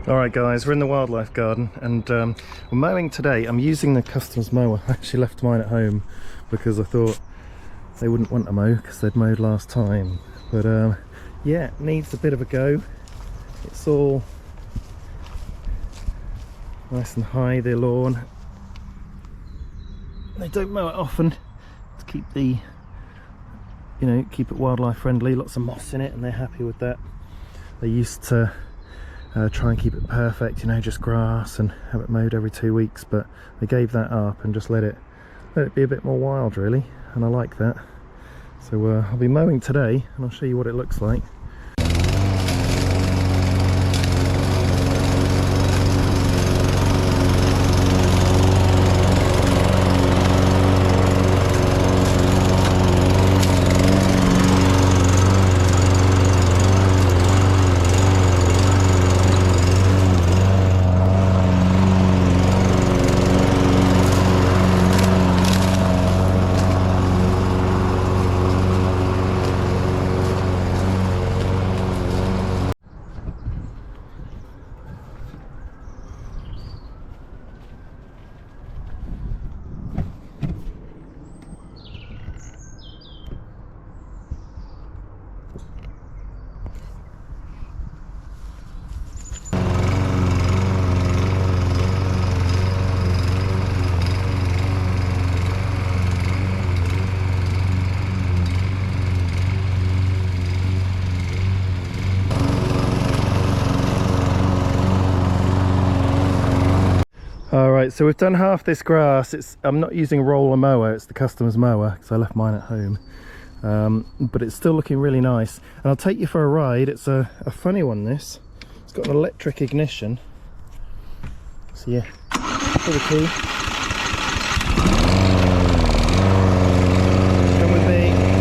Alright guys, we're in the wildlife garden and we're mowing today. I'm using the customer's mower. I actually left mine at home because I thought they wouldn't want to mow because they'd mowed last time. But yeah, it needs a bit of a go. It's all nice and high, the lawn. They don't mow it often to keep the, keep it wildlife friendly. Lots of moss in it and they're happy with that. They used to try and keep it perfect, just grass and have it mowed every 2 weeks, but they gave that up and just let it be a bit more wild really, and I like that. So I'll be mowing today and I'll show you what it looks like. Alright, so we've done half this grass. I'm not using a roller mower, it's the customer's mower because I left mine at home. But it's still looking really nice. And I'll take you for a ride. It's a funny one, this. It's got an electric ignition. So yeah, pretty key. Come with me.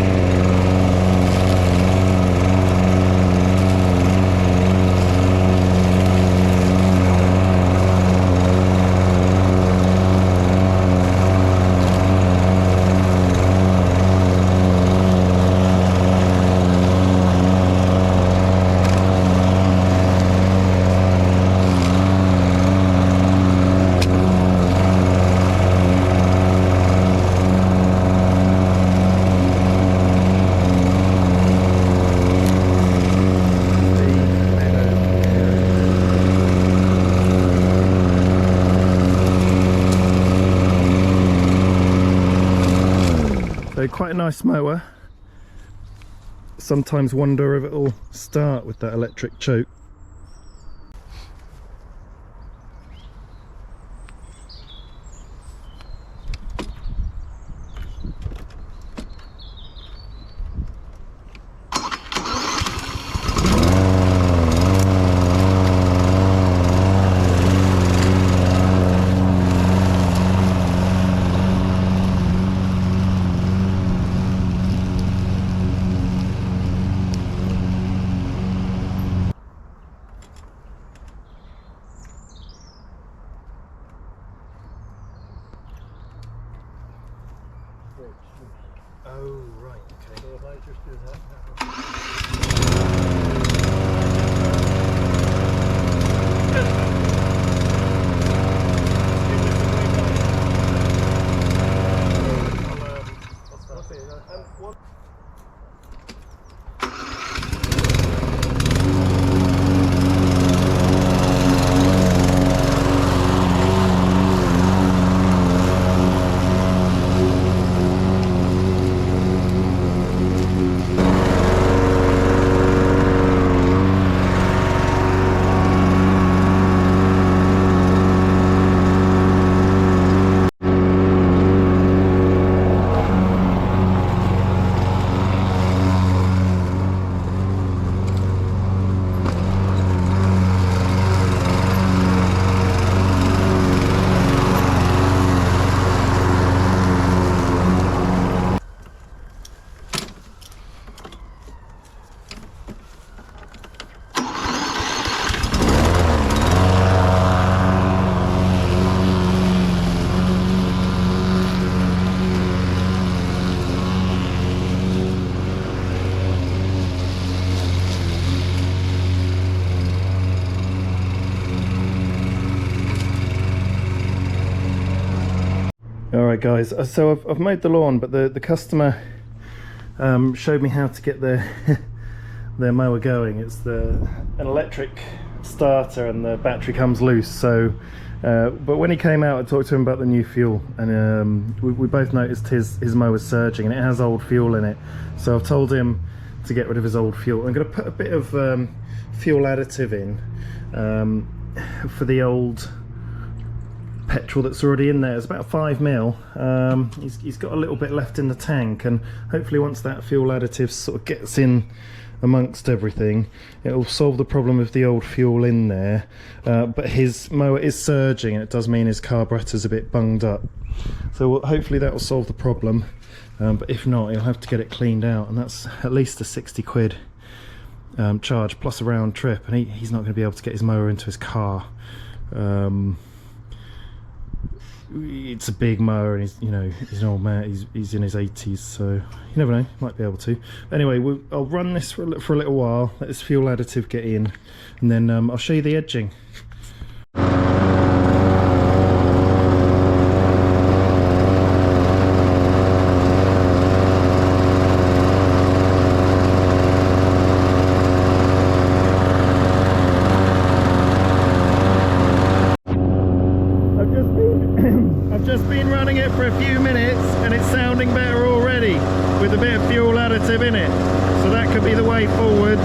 So quite a nice mower. Sometimes wonder if it'll start with that electric choke. Oh, right, okay. So if I just do that All right, guys. So I've mowed the lawn, but the customer showed me how to get their their mower going. It's an electric starter, and the battery comes loose. So, but when he came out, I talked to him about the new fuel, and we both noticed his mower's surging, and it has old fuel in it. So I've told him to get rid of his old fuel. I'm going to put a bit of fuel additive in for the old petrol that's already in there. It's about 5 mil. He's got a little bit left in the tank, and hopefully once that fuel additive sort of gets in amongst everything, it'll solve the problem of the old fuel in there. But his mower is surging, and it does mean his carburetor's a bit bunged up, so hopefully that will solve the problem. But if not, he'll have to get it cleaned out, and that's at least a 60 quid charge plus a round trip, and he's not going to be able to get his mower into his car. It's a big mower, and he's an old man. He's in his 80s, so you never know, might be able to. But anyway, I'll run this for a little while, let this fuel additive get in, and then I'll show you the edging. I've just been running it for a few minutes, and it's sounding better already with a bit of fuel additive in it, so that could be the way forward.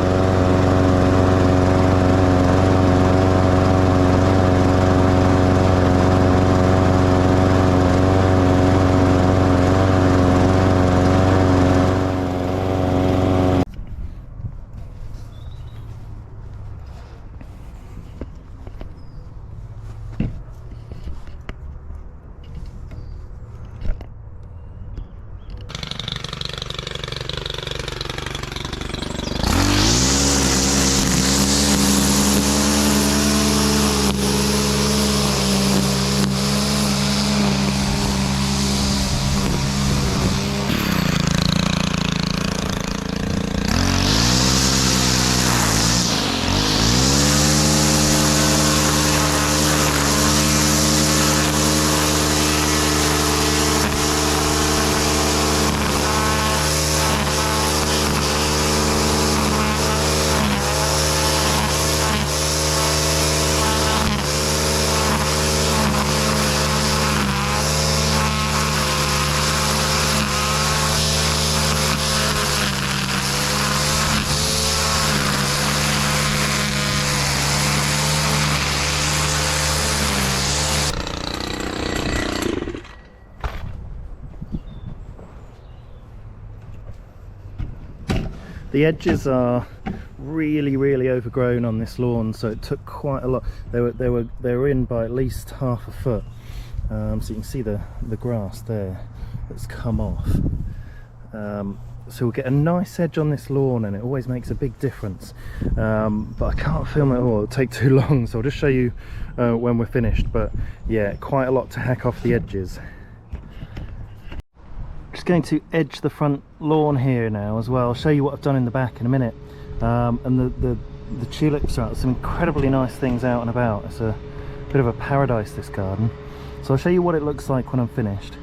The edges are really overgrown on this lawn, so it took quite a lot. They were in by at least half a foot. So you can see the grass there that's come off. So we'll get a nice edge on this lawn, and it always makes a big difference. But I can't film it all, it'll take too long, so I'll just show you when we're finished. But yeah, quite a lot to hack off the edges. Just going to edge the front lawn here now as well. I'll show you what I've done in the back in a minute. And the tulips are out, some incredibly nice things out and about. It's a bit of a paradise, this garden. So I'll show you what it looks like when I'm finished.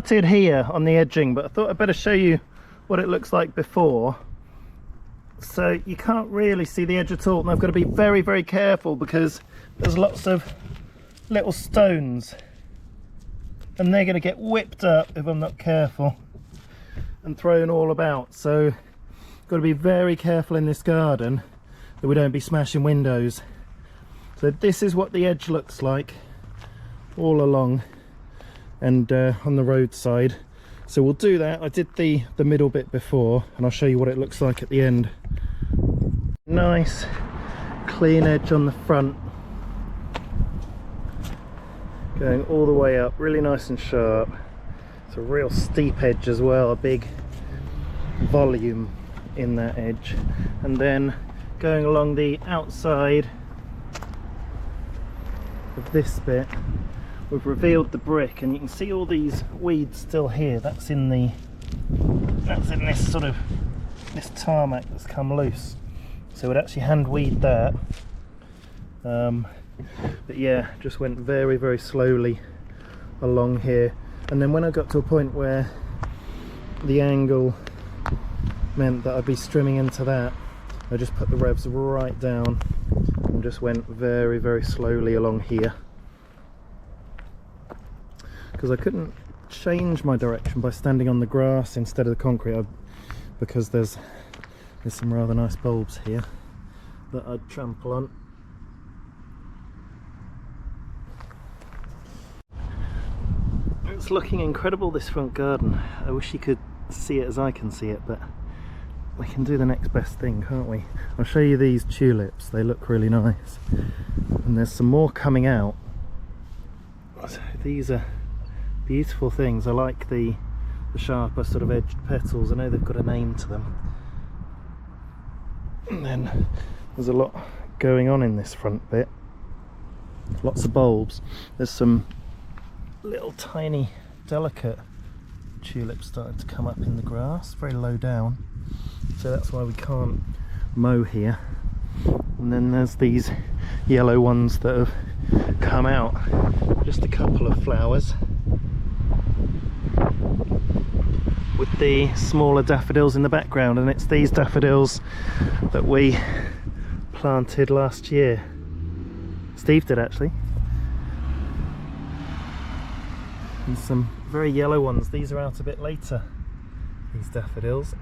Started here on the edging, but I thought I'd better show you what it looks like before. So you can't really see the edge at all, and I've got to be very careful because there's lots of little stones, and they're going to get whipped up if I'm not careful and thrown all about. So got to be very careful in this garden that we don't be smashing windows So this is what the edge looks like all along and on the roadside. So we'll do that. I did the middle bit before, and I'll show you what it looks like at the end. Nice clean edge on the front, going all the way up, really nice and sharp. It's a real steep edge as well, a big volume in that edge. And then going along the outside of this bit, we've revealed the brick, and you can see all these weeds still here. That's in this sort of this tarmac that's come loose, so we'd actually hand weed that. But yeah, just went very, very slowly along here, and then when I got to a point where the angle meant that I'd be trimming into that, I just put the revs right down and just went very, very slowly along here, because I couldn't change my direction by standing on the grass instead of the concrete, because there's some rather nice bulbs here that I'd trample on. It's looking incredible, this front garden. I wish you could see it as I can see it, but we can do the next best thing, can't we? I'll show you these tulips, they look really nice, and there's some more coming out. These are beautiful things. I like the sharper sort of edged petals. I know they've got a name to them. And then there's a lot going on in this front bit, lots of bulbs. There's some little tiny delicate tulips starting to come up in the grass, very low down, so that's why we can't mow here. And then there's these yellow ones that have come out, just a couple of flowers, with the smaller daffodils in the background, and it's these daffodils that we planted last year. Steve did, actually. And some very yellow ones. These are out a bit later, these daffodils.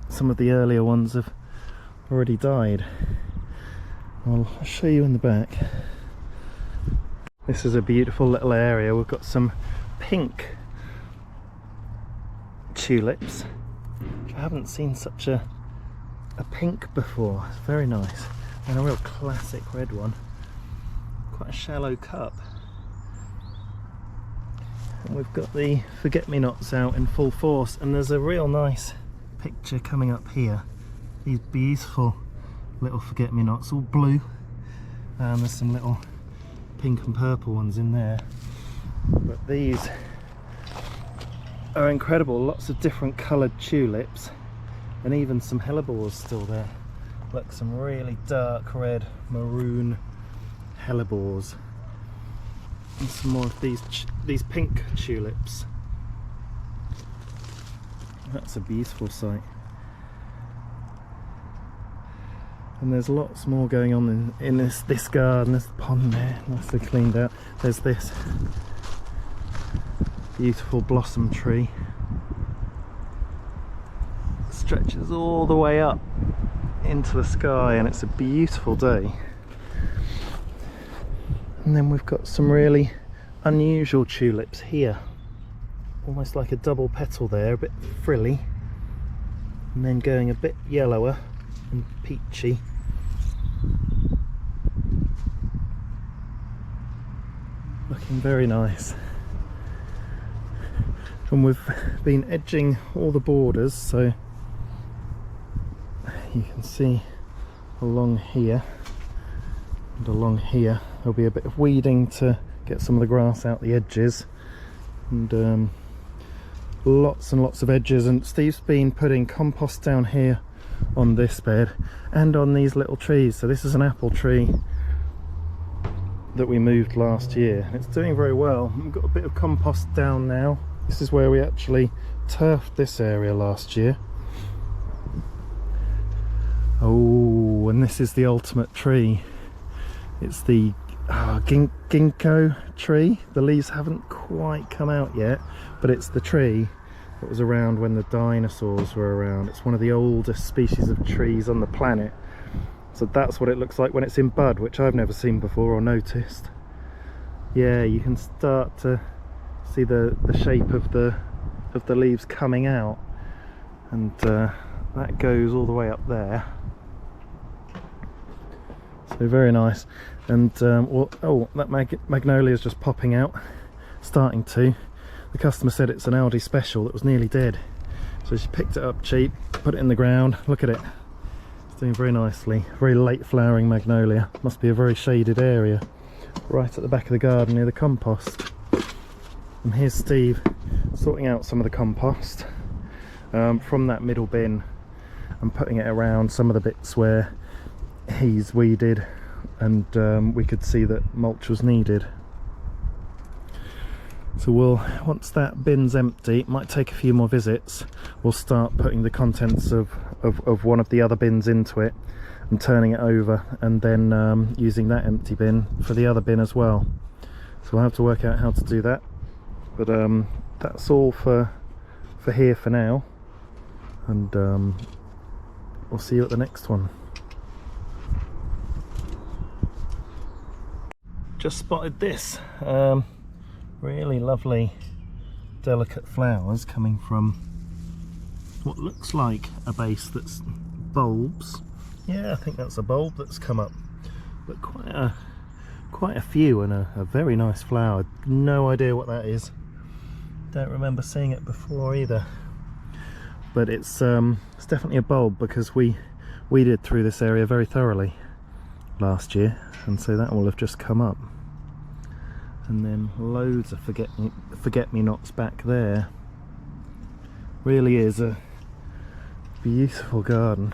Some of the earlier ones have already died. I'll show you in the back. This is a beautiful little area. We've got some pink tulips. I haven't seen such a pink before. It's very nice, and a real classic red one. Quite a shallow cup. And we've got the forget-me-nots out in full force, and there's a real nice picture coming up here. These beautiful little forget-me-nots, all blue, and there's some little pink and purple ones in there. But these are incredible, lots of different coloured tulips, and even some hellebores still there. Look, some really dark red, maroon hellebores. And some more of these pink tulips. That's a beautiful sight. And there's lots more going on in this garden. There's the pond there, nicely cleaned out. There's this beautiful blossom tree. It stretches all the way up into the sky, and it's a beautiful day. And then we've got some really unusual tulips here, almost like a double petal there, a bit frilly, and then going a bit yellower and peachy. Looking very nice. And we've been edging all the borders, so you can see along here and along here there'll be a bit of weeding to get some of the grass out the edges, and lots and lots of edges. And Steve's been putting compost down here on this bed and on these little trees. So this is an apple tree that we moved last year, and it's doing very well. We've got a bit of compost down now. This is where we actually turfed this area last year. Oh, and this is the ultimate tree. It's the ginkgo tree. The leaves haven't quite come out yet, but it's the tree that was around when the dinosaurs were around. It's one of the oldest species of trees on the planet. So that's what it looks like when it's in bud, which I've never seen before or noticed. Yeah, you can start to see the shape of the leaves coming out, and that goes all the way up there. So very nice. And oh, that magnolia is just popping out, starting to. The customer said it's an Aldi special that was nearly dead, so she picked it up cheap, put it in the ground. Look at it, it's doing very nicely. Very late flowering magnolia. Must be a very shaded area right at the back of the garden near the compost. And here's Steve sorting out some of the compost from that middle bin and putting it around some of the bits where he's weeded and we could see that mulch was needed. So once that bin's empty, it might take a few more visits, we'll start putting the contents of one of the other bins into it and turning it over, and then using that empty bin for the other bin as well. So we'll have to work out how to do that, but that's all for here for now, and we'll see you at the next one. Just spotted this really lovely delicate flowers coming from what looks like a base that's bulbs. Yeah, I think that's a bulb that's come up, but quite a few, and a very nice flower. No idea what that is, don't remember seeing it before either, but it's definitely a bulb because we weeded through this area very thoroughly last year, and so that will have just come up. And then loads of forget-me-nots back there. Really is a beautiful garden.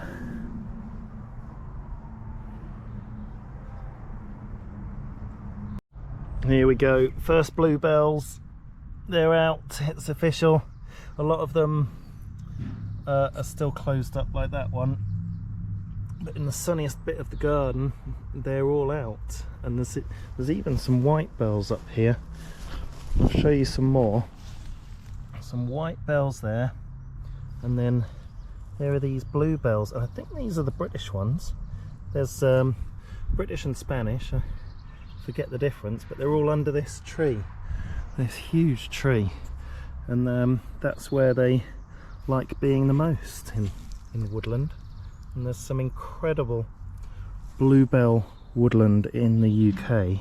Here we go, first bluebells, they're out, it's official. A lot of them are still closed up like that one, but in the sunniest bit of the garden they're all out, and there's even some white bells up here. I'll show you some more. Some white bells there, and then there are these bluebells, and I think these are the British ones. There's British and Spanish, I forget the difference, but they're all under this tree, this huge tree, and that's where they like being the most in woodland. And there's some incredible bluebell woodland in the UK,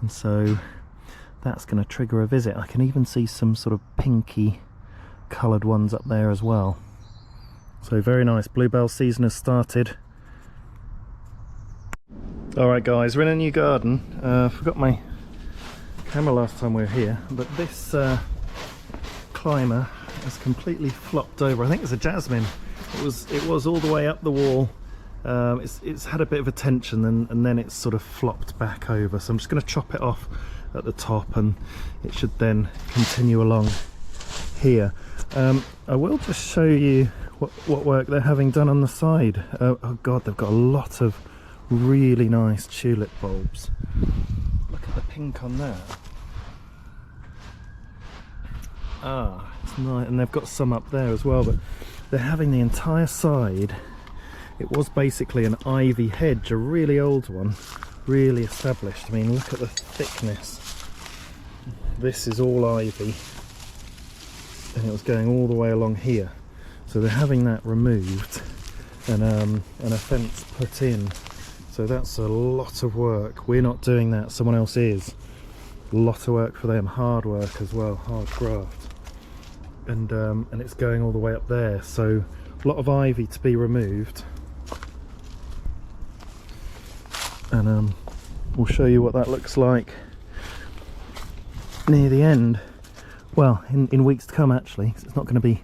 and so that's going to trigger a visit. I can even see some sort of pinky coloured ones up there as well. So very nice, bluebell season has started. Alright guys, we're in a new garden. Forgot my camera last time we were here, but this climber has completely flopped over. I think it's a jasmine. It was all the way up the wall. It's had a bit of a tension, and then it's sort of flopped back over, so I'm just going to chop it off at the top, and it should then continue along here. I will just show you what work they're having done on the side. Oh god, they've got a lot of really nice tulip bulbs. Look at the pink on that. Ah, it's nice, and they've got some up there as well, but they're having the entire side. It was basically an ivy hedge, a really old one, really established. I mean, look at the thickness. This is all ivy, and it was going all the way along here. So they're having that removed and a fence put in. So that's a lot of work. We're not doing that, someone else is. A lot of work for them, hard work as well, hard graft. And it's going all the way up there, so a lot of ivy to be removed, and we'll show you what that looks like near the end. Well, in weeks to come actually, 'cause it's not going to be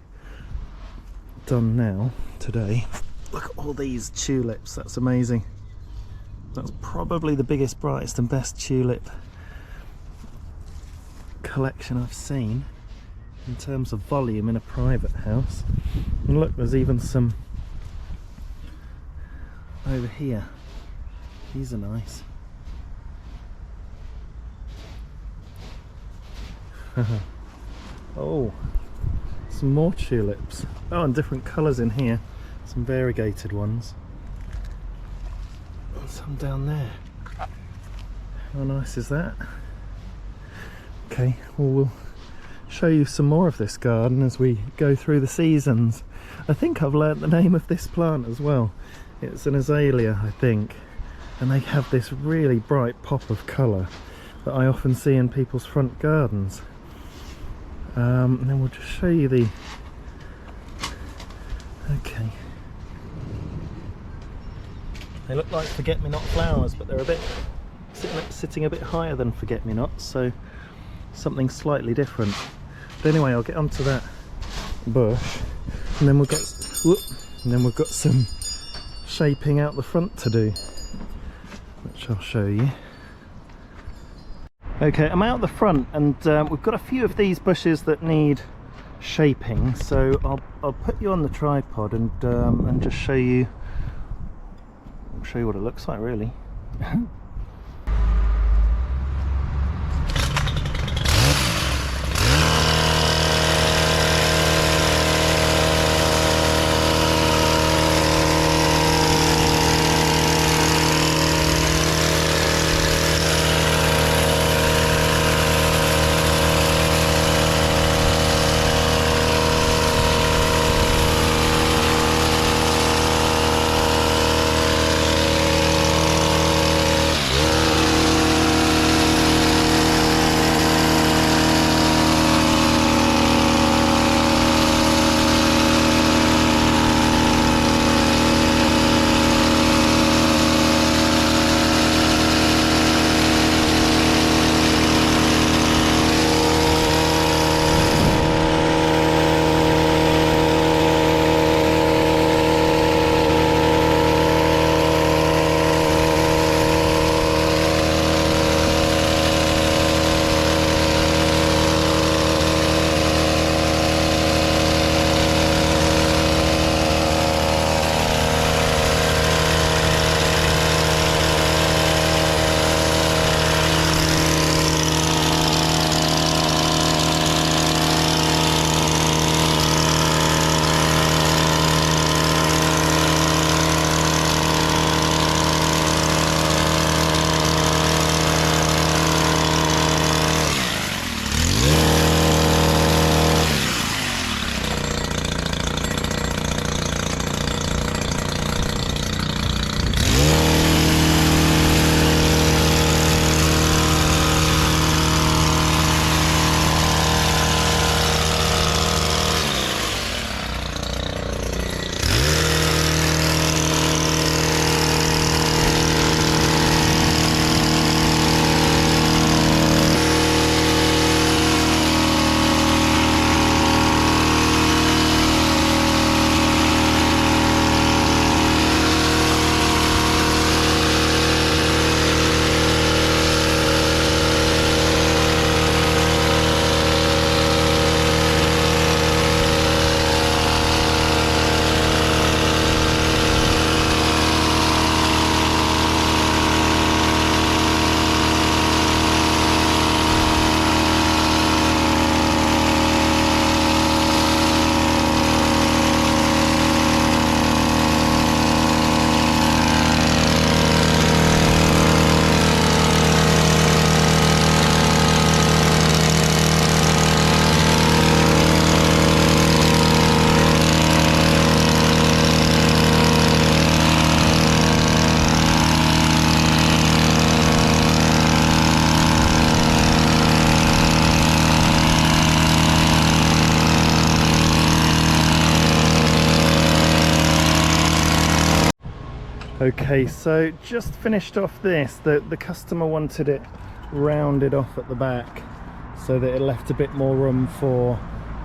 done now today. Look at all these tulips, that's amazing. That's probably the biggest, brightest and best tulip collection I've seen in terms of volume in a private house. And look, there's even some over here. These are nice. Oh, some more tulips. Oh, and different colours in here. Some variegated ones. And some down there. How nice is that? Okay, well, we'll show you some more of this garden as we go through the seasons. I think I've learnt the name of this plant as well. It's an azalea, I think, and they have this really bright pop of colour that I often see in people's front gardens. And then we'll just show you the... Okay. They look like forget-me-not flowers, but they're a bit sitting a bit higher than forget-me-nots, so something slightly different. But anyway, I'll get onto that bush, and then we've got some shaping out the front to do, which I'll show you. Okay, I'm out the front, and we've got a few of these bushes that need shaping, so I'll put you on the tripod and just show you what it looks like, really. Okay, so just finished off this. The customer wanted it rounded off at the back so that it left a bit more room for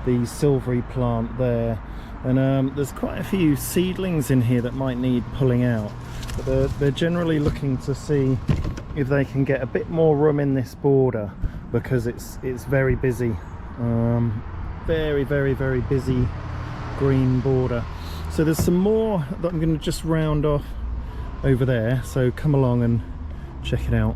the silvery plant there. And there's quite a few seedlings in here that might need pulling out, but they're generally looking to see if they can get a bit more room in this border, because it's very busy. Very busy green border. So there's some more that I'm going to just round off over there, so come along and check it out.